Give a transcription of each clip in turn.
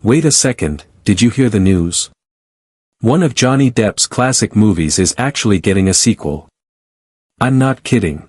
Wait a second, did you hear the news? One of Johnny Depp's classic movies is actually getting a sequel. I'm not kidding.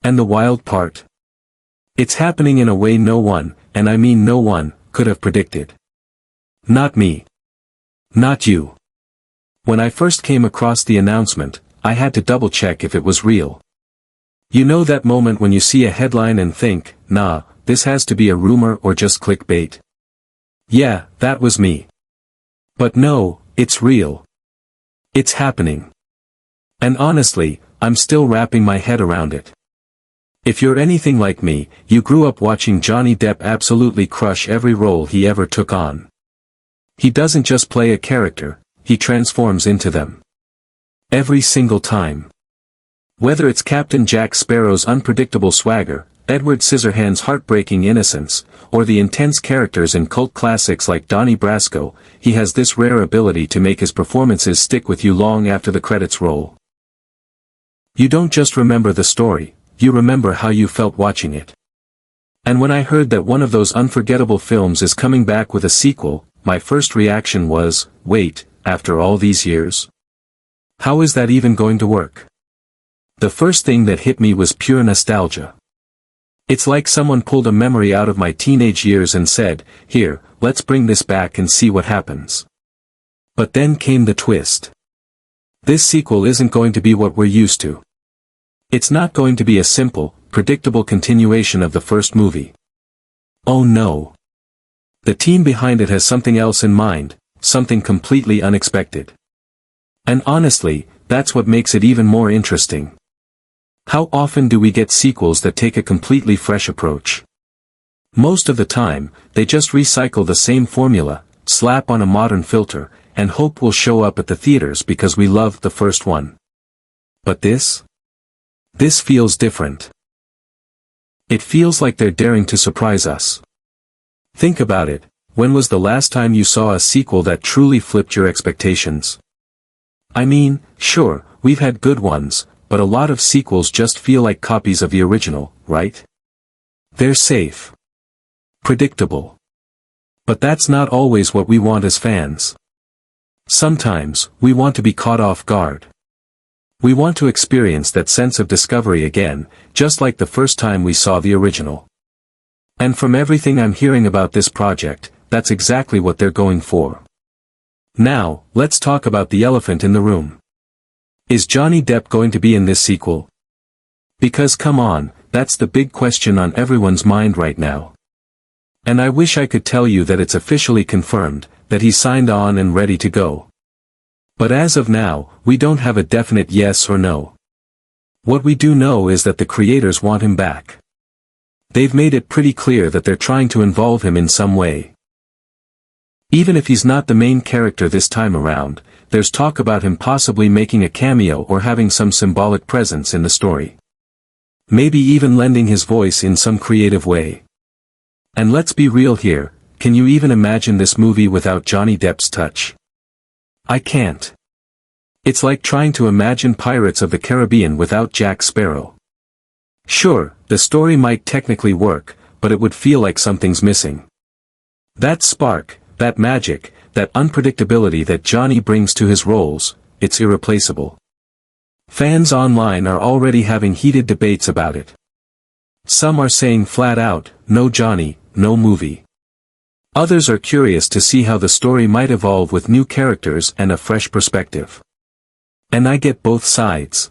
And the wild part? It's happening in a way no one, and I mean no one, could have predicted. Not me. Not you. When I first came across the announcement, I had to double-check if it was real. You know that moment when you see a headline and think, nah, this has to be a rumor or just clickbait? Yeah, that was me. But no, it's real. It's happening. And honestly, I'm still wrapping my head around it. If you're anything like me, you grew up watching Johnny Depp absolutely crush every role he ever took on. He doesn't just play a character, he transforms into them. Every single time. Whether it's Captain Jack Sparrow's unpredictable swagger, Edward Scissorhands' heartbreaking innocence, or the intense characters in cult classics like Donnie Brasco, he has this rare ability to make his performances stick with you long after the credits roll. You don't just remember the story, you remember how you felt watching it. And when I heard that one of those unforgettable films is coming back with a sequel, my first reaction was, wait, after all these years? How is that even going to work? The first thing that hit me was pure nostalgia. It's like someone pulled a memory out of my teenage years and said, here, let's bring this back and see what happens. But then came the twist. This sequel isn't going to be what we're used to. It's not going to be a simple, predictable continuation of the first movie. Oh no. The team behind it has something else in mind, something completely unexpected. And honestly, that's what makes it even more interesting. How often do we get sequels that take a completely fresh approach? Most of the time, they just recycle the same formula, slap on a modern filter, and hope we'll show up at the theaters because we loved the first one. But this? This feels different. It feels like they're daring to surprise us. Think about it, when was the last time you saw a sequel that truly flipped your expectations? I mean, sure, we've had good ones, but a lot of sequels just feel like copies of the original, right? They're safe. Predictable. But that's not always what we want as fans. Sometimes, we want to be caught off guard. We want to experience that sense of discovery again, just like the first time we saw the original. And from everything I'm hearing about this project, that's exactly what they're going for. Now, let's talk about the elephant in the room. Is Johnny Depp going to be in this sequel? Because come on, that's the big question on everyone's mind right now. And I wish I could tell you that it's officially confirmed, that he's signed on and ready to go. But as of now, we don't have a definite yes or no. What we do know is that the creators want him back. They've made it pretty clear that they're trying to involve him in some way. Even if he's not the main character this time around, there's talk about him possibly making a cameo or having some symbolic presence in the story. Maybe even lending his voice in some creative way. And let's be real here, can you even imagine this movie without Johnny Depp's touch? I can't. It's like trying to imagine Pirates of the Caribbean without Jack Sparrow. Sure, the story might technically work, but it would feel like something's missing. That spark, that magic, that unpredictability that Johnny brings to his roles, it's irreplaceable. Fans online are already having heated debates about it. Some are saying flat out, no Johnny, no movie. Others are curious to see how the story might evolve with new characters and a fresh perspective. And I get both sides.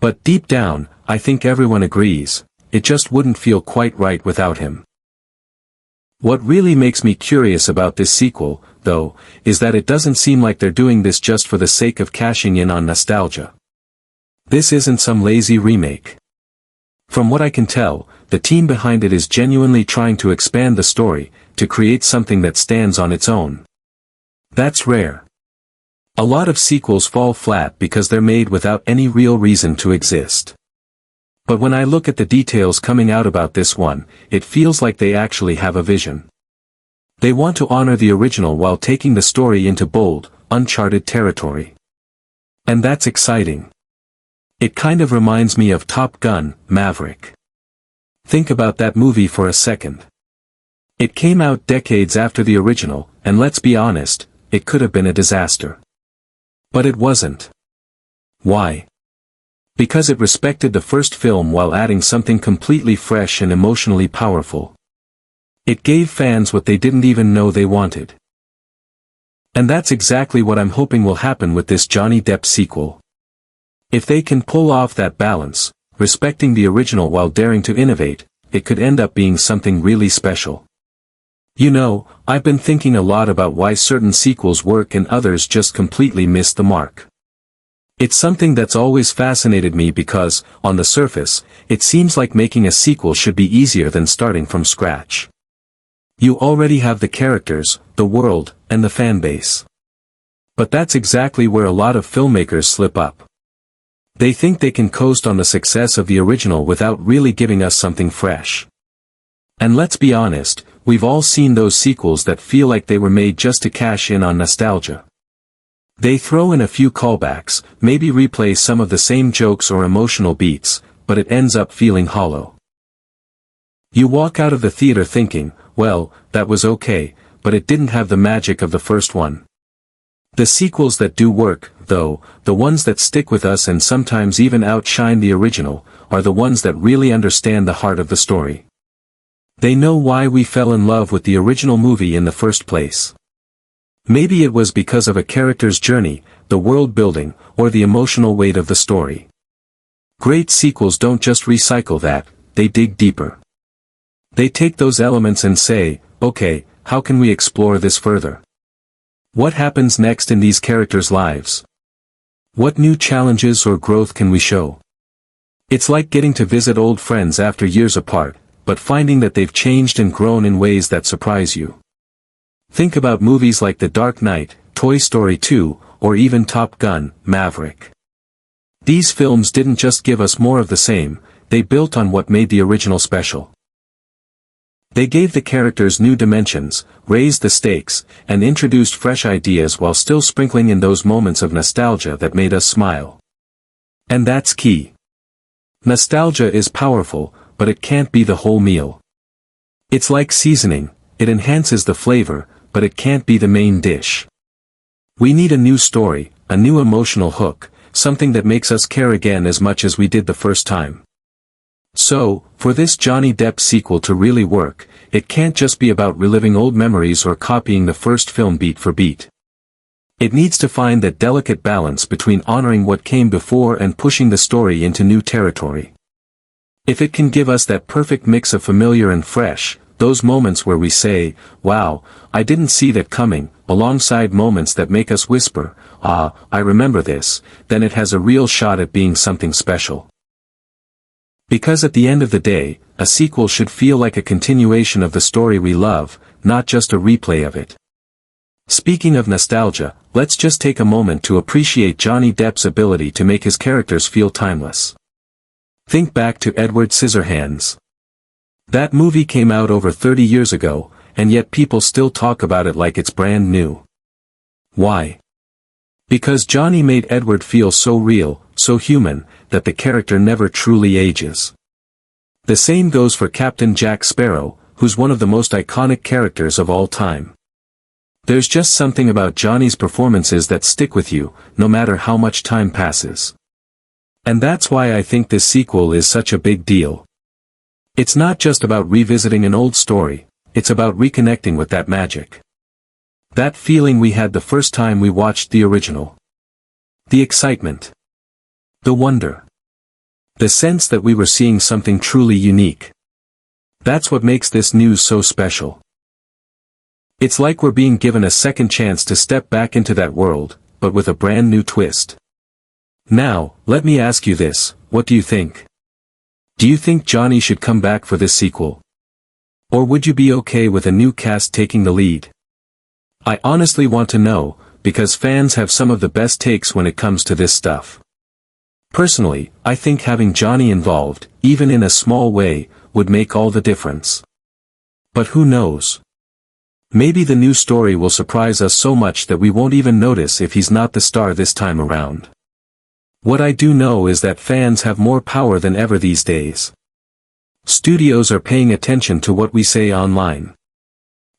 But deep down, I think everyone agrees, it just wouldn't feel quite right without him. What really makes me curious about this sequel, though, is that it doesn't seem like they're doing this just for the sake of cashing in on nostalgia. This isn't some lazy remake. From what I can tell, the team behind it is genuinely trying to expand the story, to create something that stands on its own. That's rare. A lot of sequels fall flat because they're made without any real reason to exist. But when I look at the details coming out about this one, it feels like they actually have a vision. They want to honor the original while taking the story into bold, uncharted territory. And that's exciting. It kind of reminds me of Top Gun: Maverick. Think about that movie for a second. It came out decades after the original, and let's be honest, it could have been a disaster. But it wasn't. Why? Because it respected the first film while adding something completely fresh and emotionally powerful. It gave fans what they didn't even know they wanted. And that's exactly what I'm hoping will happen with this Johnny Depp sequel. If they can pull off that balance, respecting the original while daring to innovate, it could end up being something really special. You know, I've been thinking a lot about why certain sequels work and others just completely miss the mark. It's something that's always fascinated me because, on the surface, it seems like making a sequel should be easier than starting from scratch. You already have the characters, the world, and the fan base. But that's exactly where a lot of filmmakers slip up. They think they can coast on the success of the original without really giving us something fresh. And let's be honest, we've all seen those sequels that feel like they were made just to cash in on nostalgia. They throw in a few callbacks, maybe replay some of the same jokes or emotional beats, but it ends up feeling hollow. You walk out of the theater thinking, well, that was okay, but it didn't have the magic of the first one. The sequels that do work, though, the ones that stick with us and sometimes even outshine the original, are the ones that really understand the heart of the story. They know why we fell in love with the original movie in the first place. Maybe it was because of a character's journey, the world building, or the emotional weight of the story. Great sequels don't just recycle that, they dig deeper. They take those elements and say, okay, how can we explore this further? What happens next in these characters' lives? What new challenges or growth can we show? It's like getting to visit old friends after years apart, but finding that they've changed and grown in ways that surprise you. Think about movies like The Dark Knight, Toy Story 2, or even Top Gun, Maverick. These films didn't just give us more of the same, they built on what made the original special. They gave the characters new dimensions, raised the stakes, and introduced fresh ideas while still sprinkling in those moments of nostalgia that made us smile. And that's key. Nostalgia is powerful, but it can't be the whole meal. It's like seasoning, it enhances the flavor, but it can't be the main dish. We need a new story, a new emotional hook, something that makes us care again as much as we did the first time. So, for this Johnny Depp sequel to really work, it can't just be about reliving old memories or copying the first film beat for beat. It needs to find that delicate balance between honoring what came before and pushing the story into new territory. If it can give us that perfect mix of familiar and fresh, those moments where we say, wow, I didn't see that coming, alongside moments that make us whisper, ah, I remember this, then it has a real shot at being something special. Because at the end of the day, a sequel should feel like a continuation of the story we love, not just a replay of it. Speaking of nostalgia, let's just take a moment to appreciate Johnny Depp's ability to make his characters feel timeless. Think back to Edward Scissorhands. That movie came out over 30 years ago, and yet people still talk about it like it's brand new. Why? Because Johnny made Edward feel so real, so human, that the character never truly ages. The same goes for Captain Jack Sparrow, who's one of the most iconic characters of all time. There's just something about Johnny's performances that stick with you, no matter how much time passes. And that's why I think this sequel is such a big deal. It's not just about revisiting an old story, it's about reconnecting with that magic. That feeling we had the first time we watched the original. The excitement. The wonder. The sense that we were seeing something truly unique. That's what makes this news so special. It's like we're being given a second chance to step back into that world, but with a brand new twist. Now, let me ask you this, what do you think? Do you think Johnny should come back for this sequel? Or would you be okay with a new cast taking the lead? I honestly want to know, because fans have some of the best takes when it comes to this stuff. Personally, I think having Johnny involved, even in a small way, would make all the difference. But who knows? Maybe the new story will surprise us so much that we won't even notice if he's not the star this time around. What I do know is that fans have more power than ever these days. Studios are paying attention to what we say online.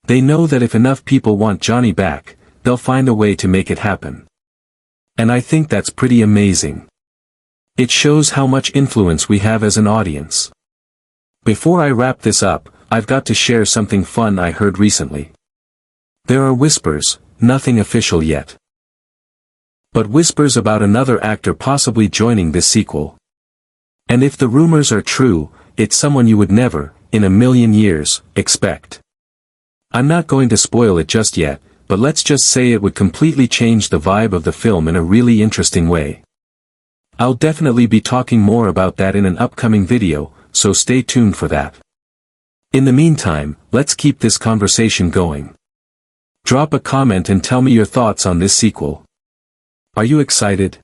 They know that if enough people want Johnny back, they'll find a way to make it happen. And I think that's pretty amazing. It shows how much influence we have as an audience. Before I wrap this up, I've got to share something fun I heard recently. There are whispers, nothing official yet, but whispers about another actor possibly joining this sequel. And if the rumors are true, it's someone you would never, in a million years, expect. I'm not going to spoil it just yet, but let's just say it would completely change the vibe of the film in a really interesting way. I'll definitely be talking more about that in an upcoming video, so stay tuned for that. In the meantime, let's keep this conversation going. Drop a comment and tell me your thoughts on this sequel. Are you excited?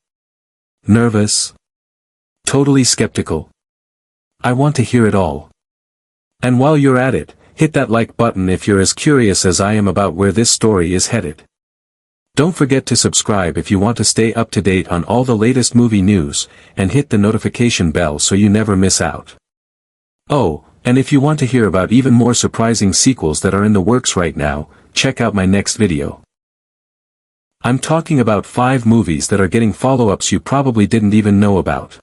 Nervous? Totally skeptical? I want to hear it all. And while you're at it, hit that like button if you're as curious as I am about where this story is headed. Don't forget to subscribe if you want to stay up to date on all the latest movie news, and hit the notification bell so you never miss out. Oh, and if you want to hear about even more surprising sequels that are in the works right now, check out my next video. I'm talking about 5 movies that are getting follow-ups you probably didn't even know about.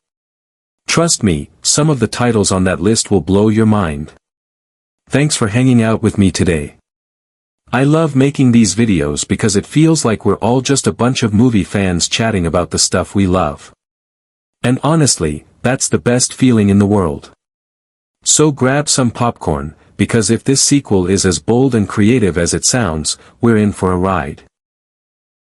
Trust me, some of the titles on that list will blow your mind. Thanks for hanging out with me today. I love making these videos because it feels like we're all just a bunch of movie fans chatting about the stuff we love. And honestly, that's the best feeling in the world. So grab some popcorn, because if this sequel is as bold and creative as it sounds, we're in for a ride.